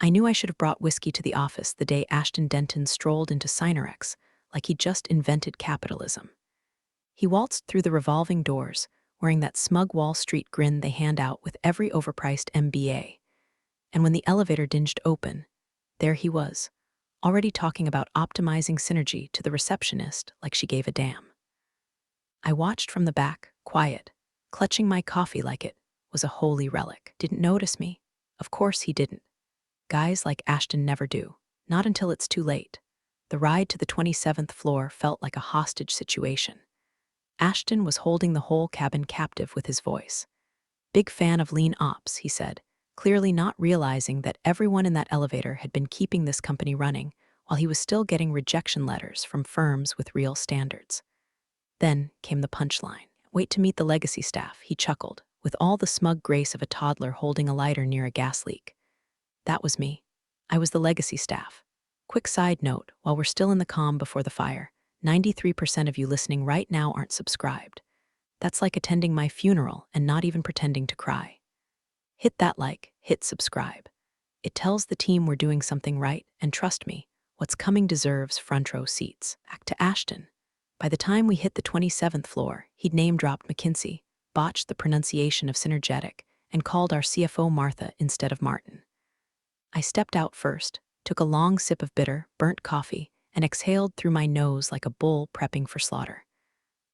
I knew I should have brought whiskey to the office the day Ashton Denton strolled into Cinerex, like he'd just invented capitalism. He waltzed through the revolving doors, wearing that smug Wall Street grin they hand out with every overpriced MBA. And when the elevator dinged open, there he was, already talking about optimizing synergy to the receptionist like she gave a damn. I watched from the back, quiet, clutching my coffee like it was a holy relic. Didn't notice me? Of course he didn't. Guys like Ashton never do, not until it's too late. The ride to the 27th floor felt like a hostage situation. Ashton was holding the whole cabin captive with his voice. Big fan of lean ops, he said, clearly not realizing that everyone in that elevator had been keeping this company running while he was still getting rejection letters from firms with real standards. Then came the punchline. Wait to meet the legacy staff, he chuckled, with all the smug grace of a toddler holding a lighter near a gas leak. That was me. I was the legacy staff. Quick side note, while we're still in the calm before the fire, 93% of you listening right now aren't subscribed. That's like attending my funeral and not even pretending to cry. Hit that like, hit subscribe. It tells the team we're doing something right, and trust me, what's coming deserves front row seats. Back to Ashton. By the time we hit the 27th floor, he'd name-dropped McKinsey, botched the pronunciation of synergetic, and called our CFO Martha instead of Martin. I stepped out first, took a long sip of bitter, burnt coffee, and exhaled through my nose like a bull prepping for slaughter.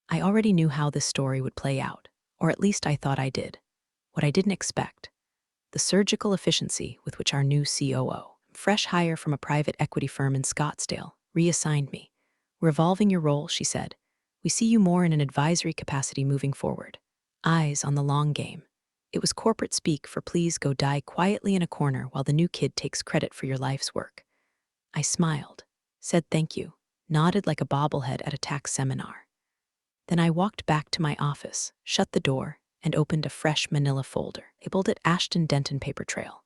I already knew how this story would play out, or at least I thought I did. What I didn't expect: the surgical efficiency with which our new COO, fresh hire from a private equity firm in Scottsdale, reassigned me. We're evolving your role, she said. We see you more in an advisory capacity moving forward. Eyes on the long game. It was corporate speak for please go die quietly in a corner while the new kid takes credit for your life's work. I smiled, said thank you, nodded like a bobblehead at a tax seminar. Then I walked back to my office, shut the door, and opened a fresh manila folder, labeled it Ashton Denton Paper Trail.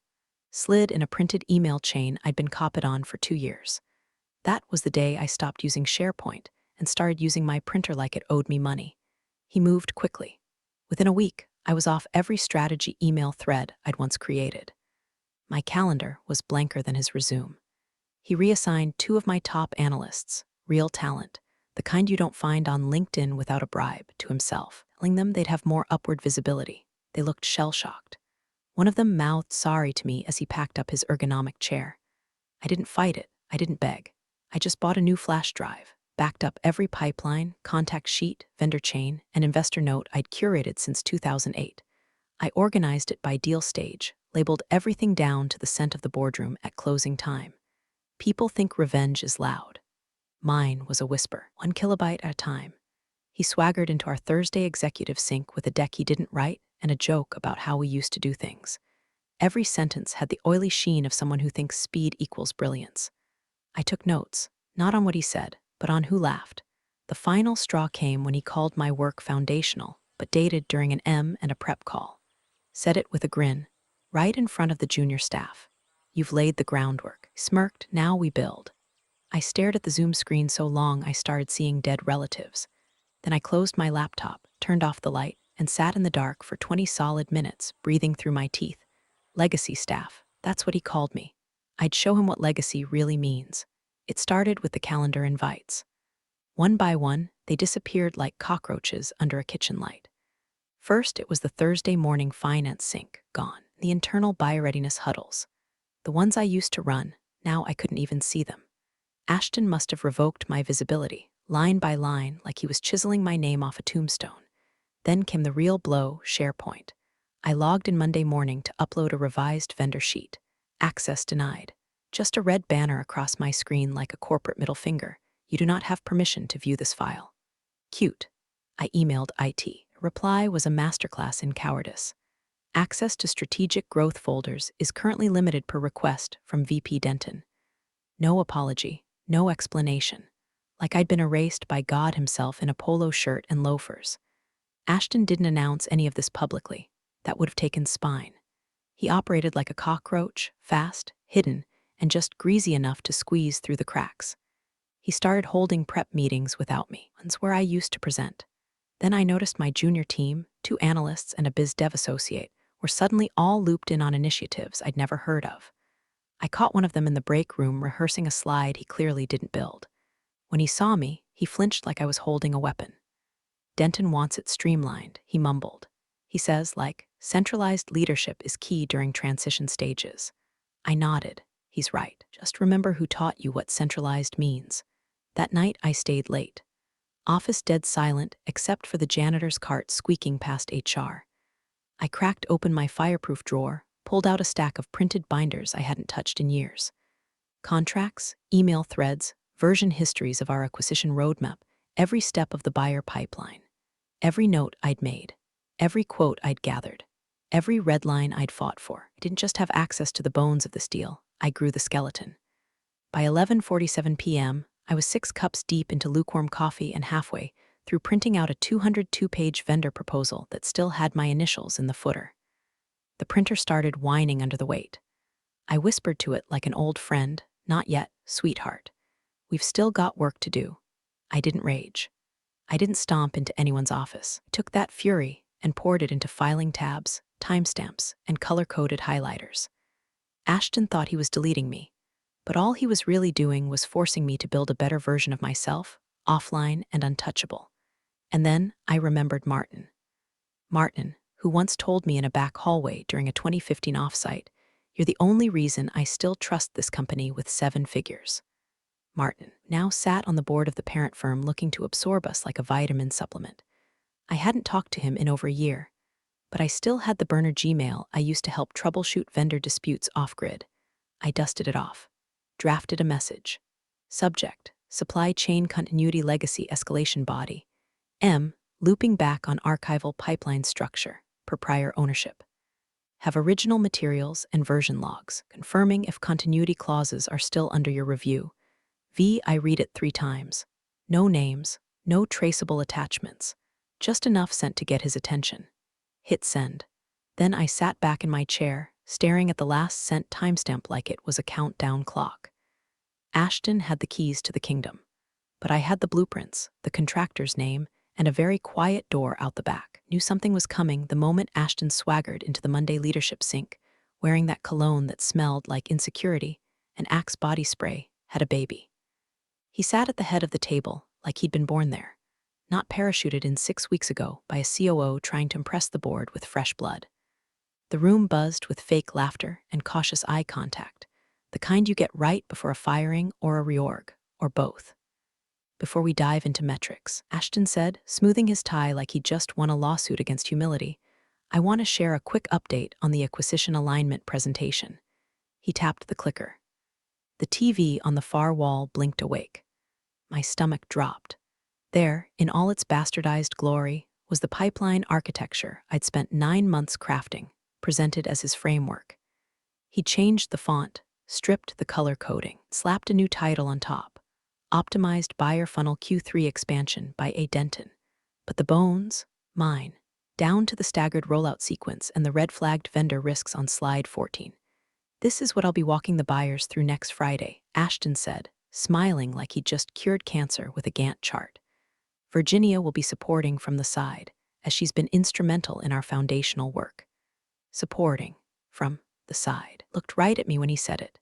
Slid in a printed email chain I'd been copied on for 2 years. That was the day I stopped using SharePoint and started using my printer like it owed me money. He moved quickly. Within a week, I was off every strategy email thread I'd once created. My calendar was blanker than his resume. He reassigned 2 of my top analysts, real talent, the kind you don't find on LinkedIn without a bribe, to himself, telling them they'd have more upward visibility. They looked shell-shocked. One of them mouthed sorry to me as he packed up his ergonomic chair. I didn't fight it. I didn't beg. I just bought a new flash drive, backed up every pipeline, contact sheet, vendor chain, and investor note I'd curated since 2008. I organized it by deal stage, labeled everything down to the scent of the boardroom at closing time. People think revenge is loud. Mine was a whisper, 1 kilobyte at a time. He swaggered into our Thursday executive sync with a deck he didn't write and a joke about how we used to do things. Every sentence had the oily sheen of someone who thinks speed equals brilliance. I took notes, not on what he said, but on who laughed. The final straw came when he called my work foundational, but dated during an M and a prep call. Said it with a grin, right in front of the junior staff. You've laid the groundwork. Smirked, now we build. I stared at the Zoom screen so long I started seeing dead relatives. Then I closed my laptop, turned off the light, and sat in the dark for 20 solid minutes, breathing through my teeth. Legacy staff, that's what he called me. I'd show him what legacy really means. It started with the calendar invites. One by one, they disappeared like cockroaches under a kitchen light. First, it was the Thursday morning finance sync, gone. The internal bioreadiness huddles. The ones I used to run, now I couldn't even see them. Ashton must have revoked my visibility, line by line, like he was chiseling my name off a tombstone. Then came the real blow, SharePoint. I logged in Monday morning to upload a revised vendor sheet. Access denied. Just a red banner across my screen like a corporate middle finger. You do not have permission to view this file. Cute. I emailed IT. Reply was a masterclass in cowardice. Access to strategic growth folders is currently limited per request from VP Denton. No apology, no explanation. Like I'd been erased by God himself in a polo shirt and loafers. Ashton didn't announce any of this publicly. That would have taken spine. He operated like a cockroach, fast, hidden, and just greasy enough to squeeze through the cracks. He started holding prep meetings without me, ones where I used to present. Then I noticed my junior team, 2 analysts and a biz dev associate, were suddenly all looped in on initiatives I'd never heard of. I caught one of them in the break room rehearsing a slide he clearly didn't build. When he saw me, he flinched like I was holding a weapon. Denton wants it streamlined, he mumbled. He says, centralized leadership is key during transition stages. I nodded. He's right. Just remember who taught you what centralized means. That night, I stayed late. Office dead silent, except for the janitor's cart squeaking past HR. I cracked open my fireproof drawer, pulled out a stack of printed binders I hadn't touched in years. Contracts, email threads, version histories of our acquisition roadmap, every step of the buyer pipeline. Every note I'd made, every quote I'd gathered, every red line I'd fought for. I didn't just have access to the bones of this deal, I grew the skeleton. By 11:47 p.m., I was 6 cups deep into lukewarm coffee and halfway through printing out a 202-page vendor proposal that still had my initials in the footer. The printer started whining under the weight. I whispered to it like an old friend, "Not yet, sweetheart. We've still got work to do." I didn't rage. I didn't stomp into anyone's office. I took that fury and poured it into filing tabs, timestamps, and color-coded highlighters. Ashton thought he was deleting me, but all he was really doing was forcing me to build a better version of myself, offline and untouchable. And then I remembered Martin. Martin, who once told me in a back hallway during a 2015 offsite, "You're the only reason I still trust this company with 7 figures." Martin now sat on the board of the parent firm looking to absorb us like a vitamin supplement. I hadn't talked to him in over a year, but I still had the burner Gmail I used to help troubleshoot vendor disputes off-grid. I dusted it off, drafted a message. Subject: Supply Chain Continuity Legacy Escalation Body. M. Looping back on archival pipeline structure, per prior ownership. Have original materials and version logs, confirming if continuity clauses are still under your review. V. I read it 3 times. No names, no traceable attachments, just enough sent to get his attention. Hit send. Then I sat back in my chair, staring at the last sent timestamp like it was a countdown clock. Ashton had the keys to the kingdom, but I had the blueprints, the contractor's name, and a very quiet door out the back. Knew something was coming the moment Ashton swaggered into the Monday leadership sink, wearing that cologne that smelled like insecurity, and Axe body spray, had a baby. He sat at the head of the table like he'd been born there, not parachuted in 6 weeks ago by a COO trying to impress the board with fresh blood. The room buzzed with fake laughter and cautious eye contact, the kind you get right before a firing or a reorg, or both. "Before we dive into metrics," Ashton said, smoothing his tie like he'd just won a lawsuit against humility, "I want to share a quick update on the acquisition alignment presentation." He tapped the clicker. The TV on the far wall blinked awake. My stomach dropped. There, in all its bastardized glory, was the pipeline architecture I'd spent 9 months crafting, presented as his framework. He changed the font, stripped the color coding, slapped a new title on top. Optimized Buyer Funnel Q3 Expansion by A. Denton. But the bones? Mine. Down to the staggered rollout sequence and the red-flagged vendor risks on slide 14. "This is what I'll be walking the buyers through next Friday," Ashton said, smiling like he'd just cured cancer with a Gantt chart. "Virginia will be supporting from the side, as she's been instrumental in our foundational work." Supporting from the side. Looked right at me when he said it.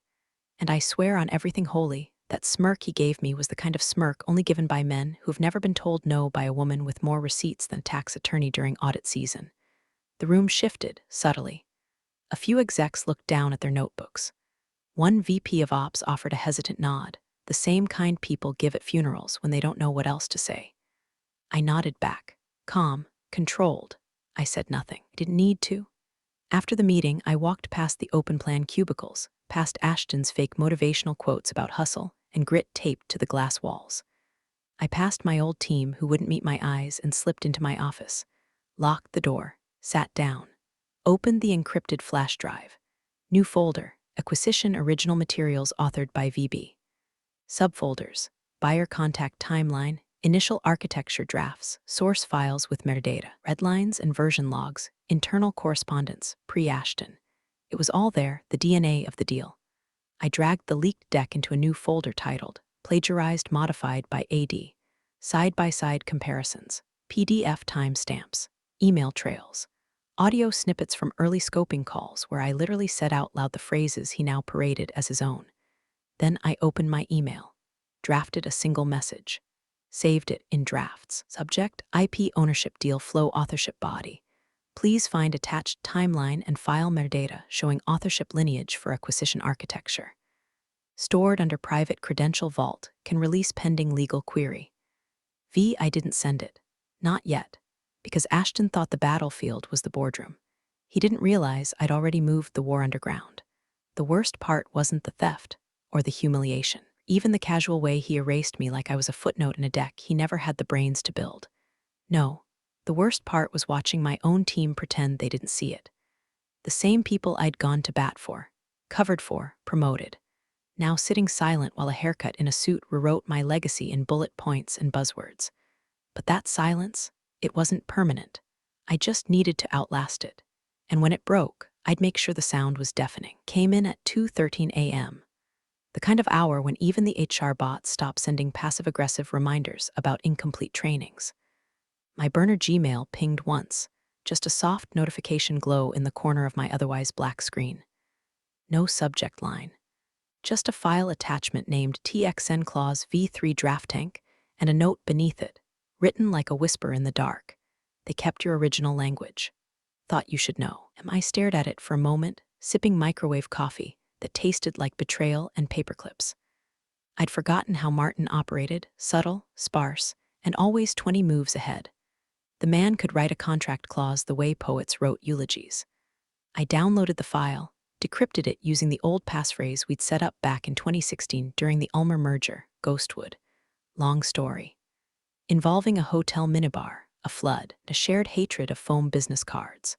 And I swear on everything holy, that smirk he gave me was the kind of smirk only given by men who've never been told no by a woman with more receipts than a tax attorney during audit season. The room shifted, subtly. A few execs looked down at their notebooks. One VP of Ops offered a hesitant nod, the same kind people give at funerals when they don't know what else to say. I nodded back, calm, controlled. I said nothing. I didn't need to. After the meeting, I walked past the open plan cubicles, past Ashton's fake motivational quotes about hustle and grit taped to the glass walls. I passed my old team who wouldn't meet my eyes and slipped into my office, locked the door, sat down, opened the encrypted flash drive. New folder, Acquisition Original Materials authored by VB. Subfolders, Buyer Contact Timeline, Initial Architecture Drafts, Source Files with Metadata, Redlines and Version Logs, Internal Correspondence, Pre-Ashton. It was all there, the DNA of the deal. I dragged the leaked deck into a new folder titled Plagiarized Modified by AD, Side-by-Side Comparisons, PDF Timestamps, Email Trails, Audio snippets from early scoping calls where I literally said out loud the phrases he now paraded as his own. Then I opened my email, drafted a single message, saved it in drafts. Subject: IP ownership deal flow authorship body. Please find attached timeline and file metadata showing authorship lineage for acquisition architecture. Stored under private credential vault, can release pending legal query. I didn't send it. Not yet. Because Ashton thought the battlefield was the boardroom. He didn't realize I'd already moved the war underground. The worst part wasn't the theft or the humiliation. Even the casual way he erased me like I was a footnote in a deck he never had the brains to build. No, the worst part was watching my own team pretend they didn't see it. The same people I'd gone to bat for, covered for, promoted. Now sitting silent while a haircut in a suit rewrote my legacy in bullet points and buzzwords. But that silence, it wasn't permanent. I just needed to outlast it. And when it broke, I'd make sure the sound was deafening. Came in at 2:13 a.m. The kind of hour when even the HR bots stop sending passive-aggressive reminders about incomplete trainings. My burner Gmail pinged once, just a soft notification glow in the corner of my otherwise black screen. No subject line. Just a file attachment named TXN Clause V3 Draft Tank and a note beneath it, written like a whisper in the dark. They kept your original language. Thought you should know. I stared at it for a moment, sipping microwave coffee that tasted like betrayal and paperclips. I'd forgotten how Martin operated, subtle, sparse, and always 20 moves ahead. The man could write a contract clause the way poets wrote eulogies. I downloaded the file, decrypted it using the old passphrase we'd set up back in 2016 during the Ulmer merger, Ghostwood. Long story. Involving a hotel minibar, a flood, a shared hatred of foam business cards.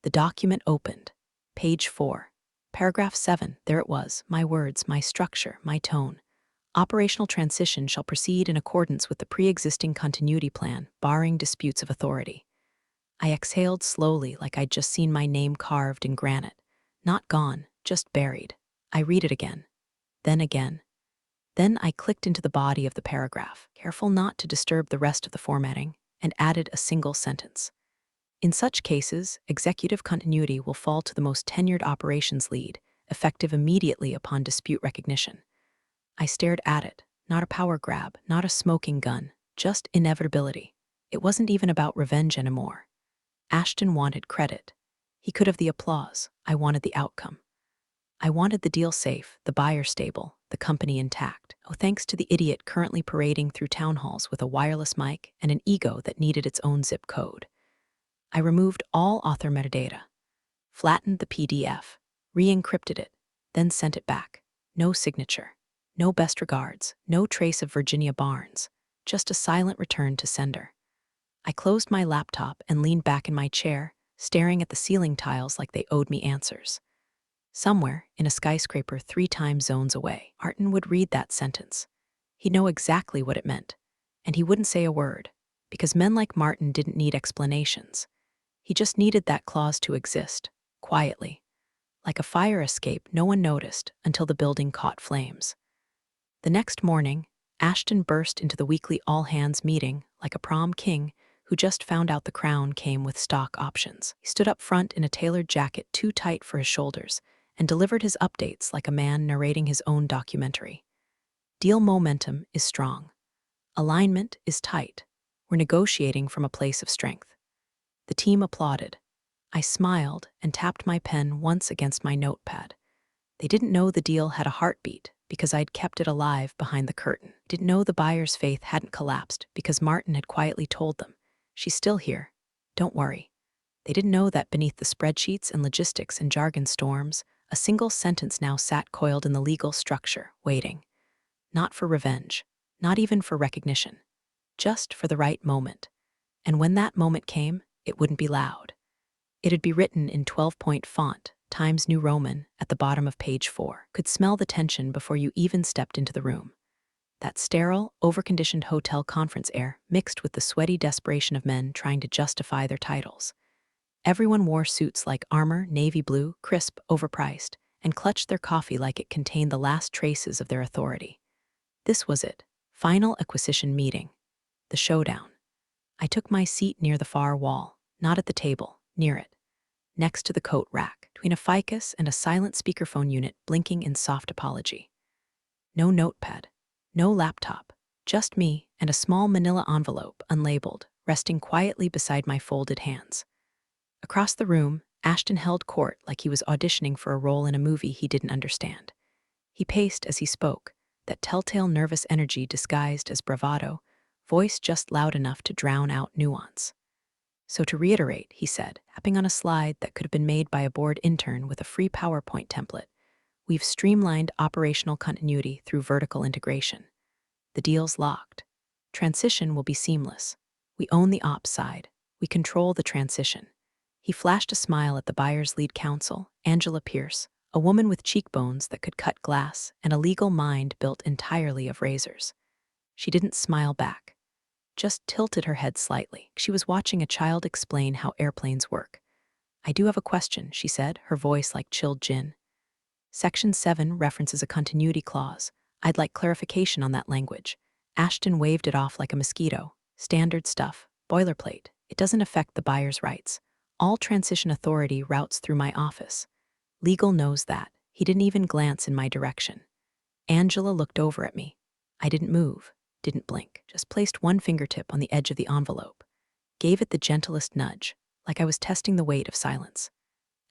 The document opened. Page 4. Paragraph 7. There it was, my words, my structure, my tone. Operational transition shall proceed in accordance with the pre-existing continuity plan, barring disputes of authority. I exhaled slowly like I'd just seen my name carved in granite. Not gone, just buried. I read it again. Then again. Then I clicked into the body of the paragraph, careful not to disturb the rest of the formatting, and added a single sentence. In such cases, executive continuity will fall to the most tenured operations lead, effective immediately upon dispute recognition. I stared at it, not a power grab, not a smoking gun, just inevitability. It wasn't even about revenge anymore. Ashton wanted credit. He could have the applause. I wanted the outcome. I wanted the deal safe, the buyer stable, the company intact. Oh, thanks to the idiot currently parading through town halls with a wireless mic and an ego that needed its own zip code. I removed all author metadata, flattened the PDF, re-encrypted it, then sent it back. No signature, no best regards, no trace of Virginia Barnes, just a silent return to sender. I closed my laptop and leaned back in my chair, staring at the ceiling tiles like they owed me answers. Somewhere, in a skyscraper 3 time zones away, Martin would read that sentence. He'd know exactly what it meant, and he wouldn't say a word, because men like Martin didn't need explanations. He just needed that clause to exist, quietly. Like a fire escape no one noticed until the building caught flames. The next morning, Ashton burst into the weekly all-hands meeting like a prom king who just found out the crown came with stock options. He stood up front in a tailored jacket too tight for his shoulders and delivered his updates like a man narrating his own documentary. Deal momentum is strong. Alignment is tight. We're negotiating from a place of strength. The team applauded. I smiled and tapped my pen once against my notepad. They didn't know the deal had a heartbeat because I'd kept it alive behind the curtain. Didn't know the buyer's faith hadn't collapsed because Martin had quietly told them, "She's still here. Don't worry." They didn't know that beneath the spreadsheets and logistics and jargon storms, a single sentence now sat coiled in the legal structure, waiting. Not for revenge, not even for recognition, just for the right moment. And when that moment came, it wouldn't be loud. It'd be written in 12-point font, Times New Roman, at the bottom of page 4. Could smell the tension before you even stepped into the room. That sterile, overconditioned hotel conference air mixed with the sweaty desperation of men trying to justify their titles. Everyone wore suits like armor, navy blue, crisp, overpriced, and clutched their coffee like it contained the last traces of their authority. This was it. Final acquisition meeting. The showdown. I took my seat near the far wall, not at the table, near it. next to the coat rack, between a ficus and a silent speakerphone unit blinking in soft apology. No notepad, no laptop, just me and a small manila envelope, unlabeled, resting quietly beside my folded hands. Across the room, Ashton held court like he was auditioning for a role in a movie he didn't understand. He paced as he spoke, that telltale nervous energy disguised as bravado, voice just loud enough to drown out nuance. So to reiterate, he said, tapping on a slide that could have been made by a bored intern with a free PowerPoint template, we've streamlined operational continuity through vertical integration. The deal's locked. Transition will be seamless. We own the ops side. We control the transition. He flashed a smile at the buyer's lead counsel, Angela Pierce, a woman with cheekbones that could cut glass and a legal mind built entirely of razors. She didn't smile back, just tilted her head slightly. She was watching a child explain how airplanes work. I do have a question, she said, her voice like chilled gin. Section 7 references a continuity clause. I'd like clarification on that language. Ashton waved it off like a mosquito. Standard stuff, boilerplate. It doesn't affect the buyer's rights. All transition authority routes through my office. Legal knows that. He didn't even glance in my direction. Angela looked over at me. I didn't move, didn't blink, just placed one fingertip on the edge of the envelope. Gave it the gentlest nudge, like I was testing the weight of silence.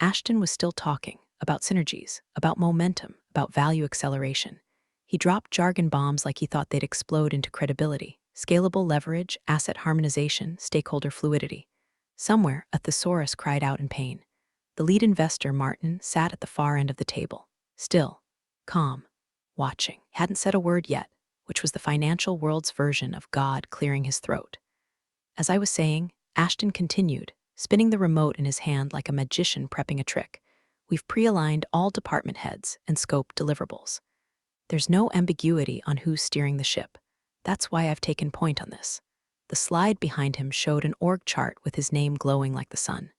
Ashton was still talking, about synergies, about momentum, about value acceleration. He dropped jargon bombs like he thought they'd explode into credibility. Scalable leverage, asset harmonization, stakeholder fluidity. Somewhere, a thesaurus cried out in pain. The lead investor, Martin, sat at the far end of the table, still, calm, watching. Hadn't said a word yet, which was the financial world's version of God clearing his throat. As I was saying, Ashton continued, spinning the remote in his hand like a magician prepping a trick. We've pre-aligned all department heads and scoped deliverables. There's no ambiguity on who's steering the ship. That's why I've taken point on this. The slide behind him showed an org chart with his name glowing like the sun.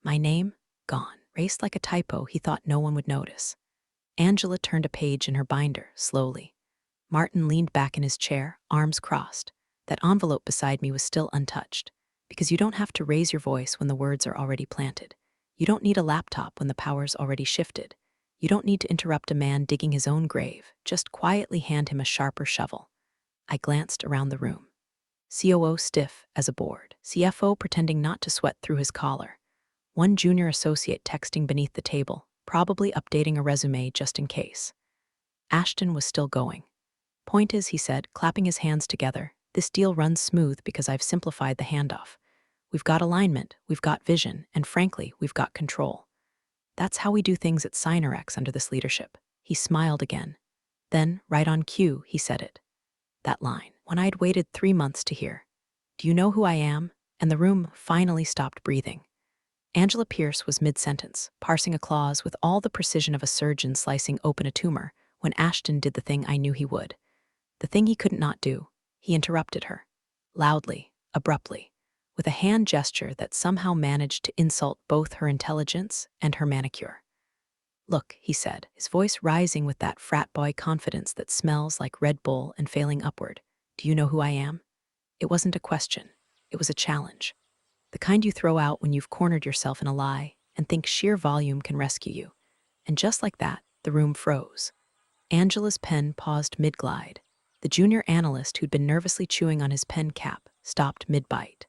My name? Gone. Erased like a typo he thought no one would notice. Angela turned a page in her binder, slowly. Martin leaned back in his chair, arms crossed. That envelope beside me was still untouched. Because you don't have to raise your voice when the words are already planted. You don't need a laptop when the power's already shifted. You don't need to interrupt a man digging his own grave. Just quietly hand him a sharper shovel. I glanced around the room. COO stiff as a board. CFO pretending not to sweat through his collar. One junior associate texting beneath the table, probably updating a resume just in case. Ashton was still going. Point is, he said, clapping his hands together, this deal runs smooth because I've simplified the handoff. We've got alignment, we've got vision, and frankly, we've got control. That's how we do things at Synorex under this leadership. He smiled again. Then, right on cue, he said it. That line, one I'd waited 3 months to hear. Do you know who I am? And the room finally stopped breathing. Angela Pierce was mid-sentence, parsing a clause with all the precision of a surgeon slicing open a tumor, when Ashton did the thing I knew he would. The thing he couldn't not do. He interrupted her. Loudly, abruptly, with a hand gesture that somehow managed to insult both her intelligence and her manicure. Look, he said, his voice rising with that frat boy confidence that smells like Red Bull and failing upward. Do you know who I am? It wasn't a question. It was a challenge. The kind you throw out when you've cornered yourself in a lie and think sheer volume can rescue you. And just like that, the room froze. Angela's pen paused mid-glide. The junior analyst who'd been nervously chewing on his pen cap stopped mid-bite.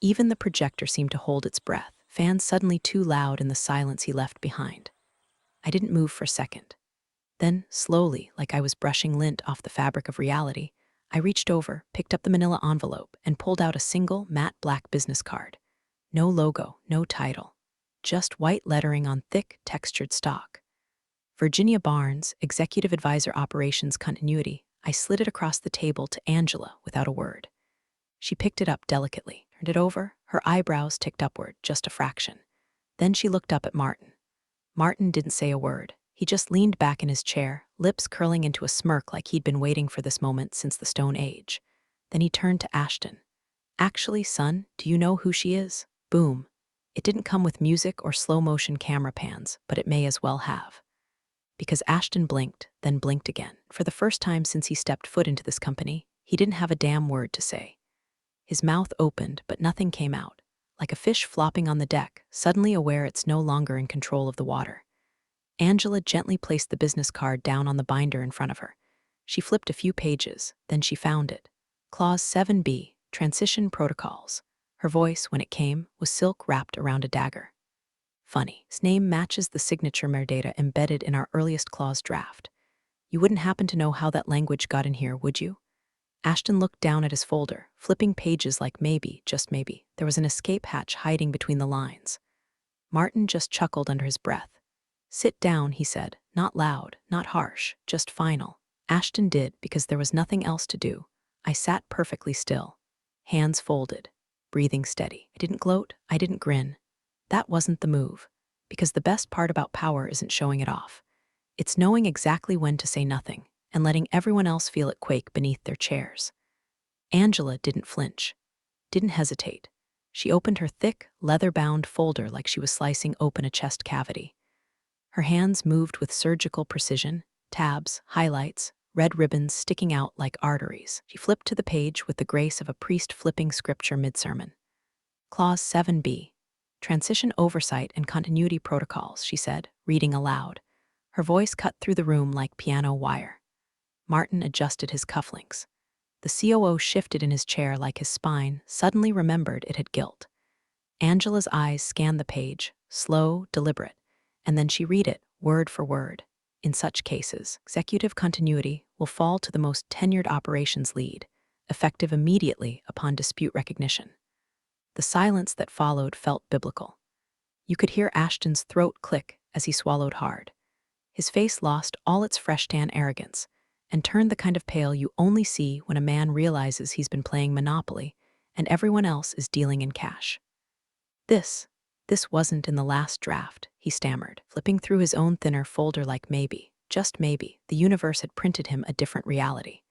Even the projector seemed to hold its breath, fans suddenly too loud in the silence he left behind. I didn't move for a second. Then, slowly, like I was brushing lint off the fabric of reality, I reached over, picked up the manila envelope, and pulled out a single, matte black business card. No logo, no title. Just white lettering on thick, textured stock. Virginia Barnes, Executive Advisor Operations Continuity. I slid it across the table to Angela without a word. She picked it up delicately, turned it over, her eyebrows ticked upward, just a fraction. Then she looked up at Martin. Martin didn't say a word. He just leaned back in his chair, lips curling into a smirk like he'd been waiting for this moment since the Stone Age. Then he turned to Ashton. Actually, son, do you know who she is? Boom. It didn't come with music or slow-motion camera pans, but it may as well have. Because Ashton blinked, then blinked again. For the first time since he stepped foot into this company, he didn't have a damn word to say. His mouth opened, but nothing came out. like a fish flopping on the deck, suddenly aware it's no longer in control of the water. Angela gently placed the business card down on the binder in front of her. She flipped a few pages, then she found it. Clause 7B, Transition Protocols. Her voice, when it came, was silk wrapped around a dagger. Funny, his name matches the signature metadata embedded in our earliest clause draft. You wouldn't happen to know how that language got in here, would you? Ashton looked down at his folder, flipping pages like maybe, just maybe, there was an escape hatch hiding between the lines. Martin just chuckled under his breath. Sit down, he said, not loud, not harsh, just final. Ashton did because there was nothing else to do. I sat perfectly still, hands folded, breathing steady. I didn't gloat, I didn't grin. That wasn't the move, because the best part about power isn't showing it off. It's knowing exactly when to say nothing and letting everyone else feel it quake beneath their chairs. Angela didn't flinch, didn't hesitate. She opened her thick, leather-bound folder like she was slicing open a chest cavity. Her hands moved with surgical precision, tabs, highlights, red ribbons sticking out like arteries. She flipped to the page with the grace of a priest flipping scripture mid-sermon. Clause 7B, Transition Oversight and Continuity Protocols, she said, reading aloud. Her voice cut through the room like piano wire. Martin adjusted his cufflinks. The COO shifted in his chair like his spine suddenly remembered it had guilt. Angela's eyes scanned the page, slow, deliberate, and then she read it, word for word. In such cases, executive continuity will fall to the most tenured operations lead, effective immediately upon dispute recognition. The silence that followed felt biblical. You could hear Ashton's throat click as he swallowed hard. His face lost all its fresh tan arrogance and turned the kind of pale you only see when a man realizes he's been playing Monopoly and everyone else is dealing in cash. This wasn't in the last draft, he stammered, flipping through his own thinner folder like maybe, just maybe, the universe had printed him a different reality.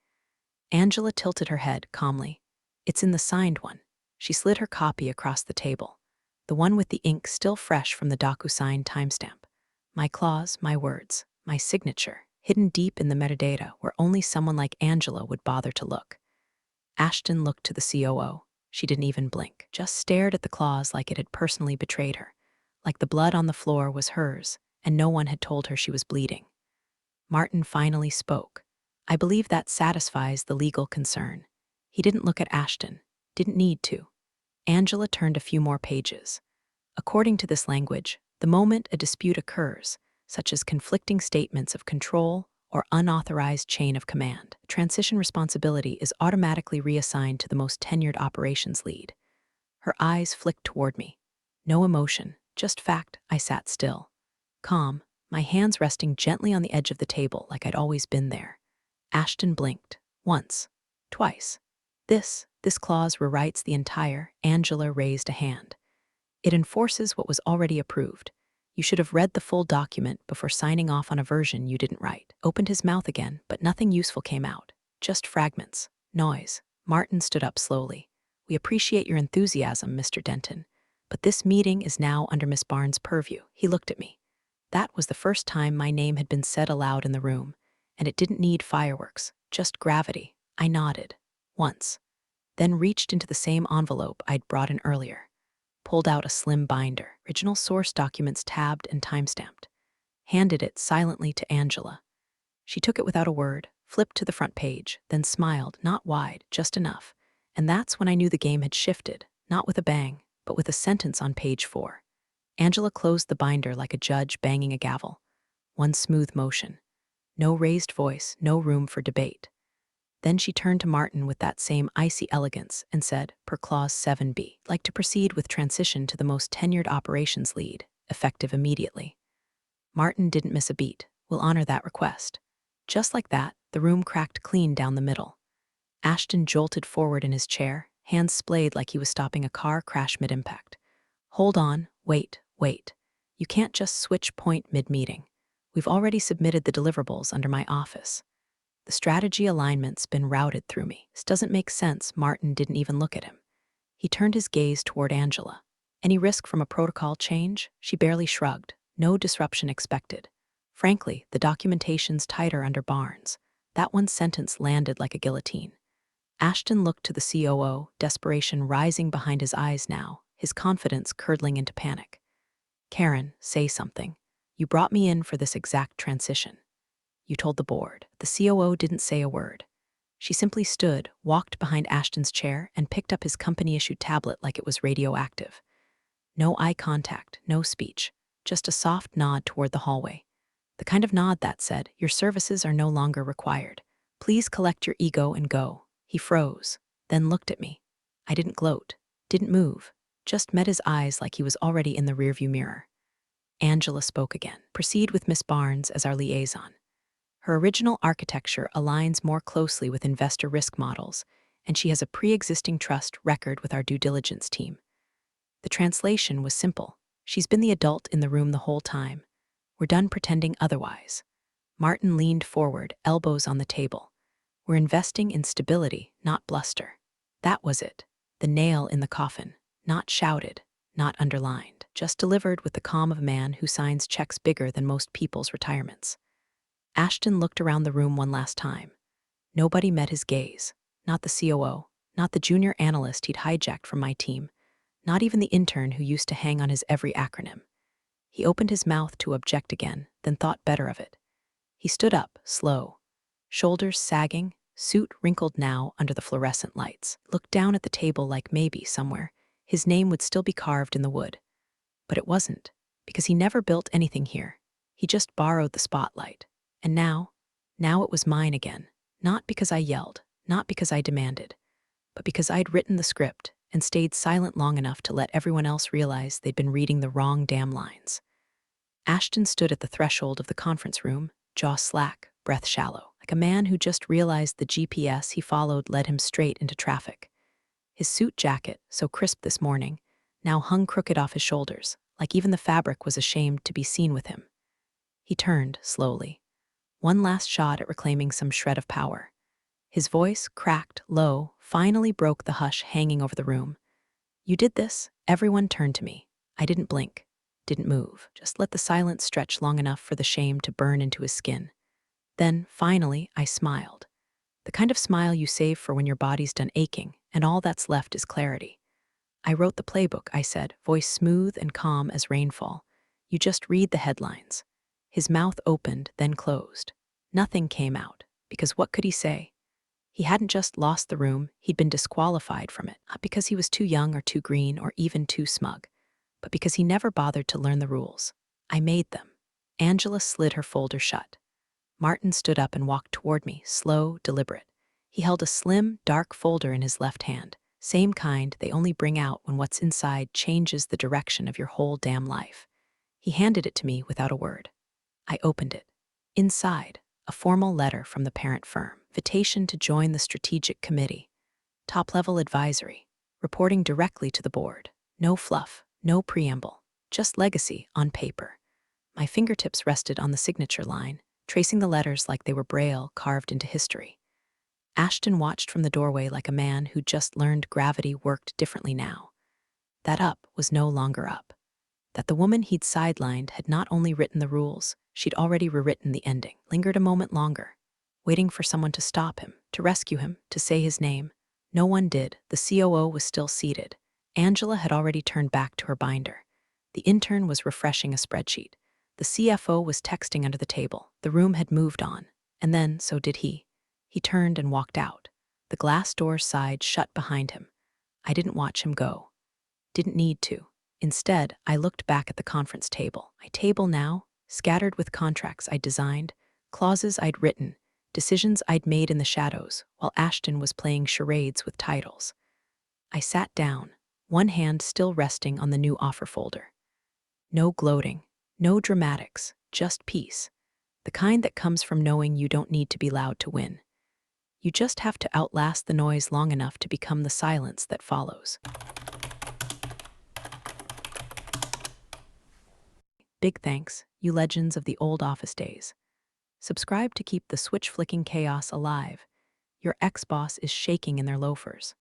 Angela tilted her head calmly. It's in the signed one. She slid her copy across the table, the one with the ink still fresh from the DocuSign timestamp. My clause, my words, my signature, hidden deep in the metadata where only someone like Angela would bother to look. Ashton looked to the COO. She didn't even blink, just stared at the clause like it had personally betrayed her, like the blood on the floor was hers, and no one had told her she was bleeding. Martin finally spoke. I believe that satisfies the legal concern. He didn't look at Ashton, didn't need to. Angela turned a few more pages. According to this language, the moment a dispute occurs, such as conflicting statements of control or unauthorized chain of command, transition responsibility is automatically reassigned to the most tenured operations lead. Her eyes flicked toward me. No emotion, just fact. I sat still, calm, my hands resting gently on the edge of the table like I'd always been there. Ashton blinked. Once. Twice. This clause rewrites the entire. Angela raised a hand. It enforces what was already approved. You should have read the full document before signing off on a version you didn't write. Opened his mouth again, but nothing useful came out. Just fragments. Noise. Martin stood up slowly. We appreciate your enthusiasm, Mr. Denton, but this meeting is now under Miss Barnes' purview. He looked at me. That was the first time my name had been said aloud in the room, and it didn't need fireworks, just gravity. I nodded. Once. Then reached into the same envelope I'd brought in earlier. Pulled out a slim binder, original source documents tabbed and timestamped. Handed it silently to Angela. She took it without a word, flipped to the front page, then smiled, not wide, just enough. And that's when I knew the game had shifted, not with a bang, but with a sentence on page 4. Angela closed the binder like a judge banging a gavel. One smooth motion. No raised voice, no room for debate. Then she turned to Martin with that same icy elegance and said, per clause 7B, like to proceed with transition to the most tenured operations lead, effective immediately. Martin didn't miss a beat. We'll honor that request. Just like that, the room cracked clean down the middle. Ashton jolted forward in his chair, hands splayed like he was stopping a car crash mid-impact. Hold on, wait. You can't just switch point mid-meeting. We've already submitted the deliverables under my office. The strategy alignment's been routed through me. This doesn't make sense. Martin didn't even look at him. He turned his gaze toward Angela. Any risk from a protocol change? She barely shrugged. No disruption expected. Frankly, the documentation's tighter under Barnes. That one sentence landed like a guillotine. Ashton looked to the COO, desperation rising behind his eyes now, his confidence curdling into panic. Karen, say something. You brought me in for this exact transition. You told the board. The COO didn't say a word. She simply stood, walked behind Ashton's chair, and picked up his company-issued tablet like it was radioactive. No eye contact, no speech, just a soft nod toward the hallway. The kind of nod that said, your services are no longer required. Please collect your ego and go. He froze, then looked at me. I didn't gloat, didn't move, just met his eyes like he was already in the rearview mirror. Angela spoke again. Proceed with Miss Barnes as our liaison. Her original architecture aligns more closely with investor risk models, and she has a pre-existing trust record with our due diligence team. The translation was simple. She's been the adult in the room the whole time. We're done pretending otherwise. Martin leaned forward, elbows on the table. We're investing in stability, not bluster. That was it. The nail in the coffin. Not shouted, not underlined, just delivered with the calm of a man who signs checks bigger than most people's retirements. Ashton looked around the room one last time. Nobody met his gaze. Not the COO, not the junior analyst he'd hijacked from my team, not even the intern who used to hang on his every acronym. He opened his mouth to object again, then thought better of it. He stood up, slow, shoulders sagging, suit wrinkled now under the fluorescent lights, looked down at the table like maybe, somewhere, his name would still be carved in the wood. But it wasn't, because he never built anything here. He just borrowed the spotlight. And now it was mine again, not because I yelled, not because I demanded, but because I'd written the script and stayed silent long enough to let everyone else realize they'd been reading the wrong damn lines. Ashton stood at the threshold of the conference room, jaw slack, breath shallow, like a man who just realized the GPS he followed led him straight into traffic. His suit jacket, so crisp this morning, now hung crooked off his shoulders, like even the fabric was ashamed to be seen with him. He turned, slowly. One last shot at reclaiming some shred of power. His voice, cracked, low, finally broke the hush hanging over the room. You did this. Everyone turned to me. I didn't blink, didn't move, just let the silence stretch long enough for the shame to burn into his skin. Then, finally, I smiled. The kind of smile you save for when your body's done aching, and all that's left is clarity. I wrote the playbook, I said, voice smooth and calm as rainfall. You just read the headlines. His mouth opened, then closed. Nothing came out, because what could he say? He hadn't just lost the room, he'd been disqualified from it, not because he was too young or too green or even too smug, but because he never bothered to learn the rules. I made them. Angela slid her folder shut. Martin stood up and walked toward me, slow, deliberate. He held a slim, dark folder in his left hand, same kind they only bring out when what's inside changes the direction of your whole damn life. He handed it to me without a word. I opened it. Inside, a formal letter from the parent firm, invitation to join the strategic committee, top-level advisory, reporting directly to the board. No fluff, no preamble, just legacy on paper. My fingertips rested on the signature line, tracing the letters like they were braille carved into history. Ashton watched from the doorway like a man who'd just learned gravity worked differently now. That up was no longer up. That the woman he'd sidelined had not only written the rules, she'd already rewritten the ending. Lingered a moment longer, waiting for someone to stop him, to rescue him, to say his name. No one did. The COO was still seated. Angela had already turned back to her binder. The intern was refreshing a spreadsheet. The CFO was texting under the table. The room had moved on. And then, so did he. He turned and walked out. The glass door side shut behind him. I didn't watch him go. Didn't need to. Instead, I looked back at the conference table. My table now, scattered with contracts I'd designed, clauses I'd written, decisions I'd made in the shadows, while Ashton was playing charades with titles. I sat down, one hand still resting on the new offer folder. No gloating, no dramatics, just peace. The kind that comes from knowing you don't need to be loud to win. You just have to outlast the noise long enough to become the silence that follows. Big thanks, you legends of the old office days. Subscribe to keep the switch-flicking chaos alive. Your ex-boss is shaking in their loafers.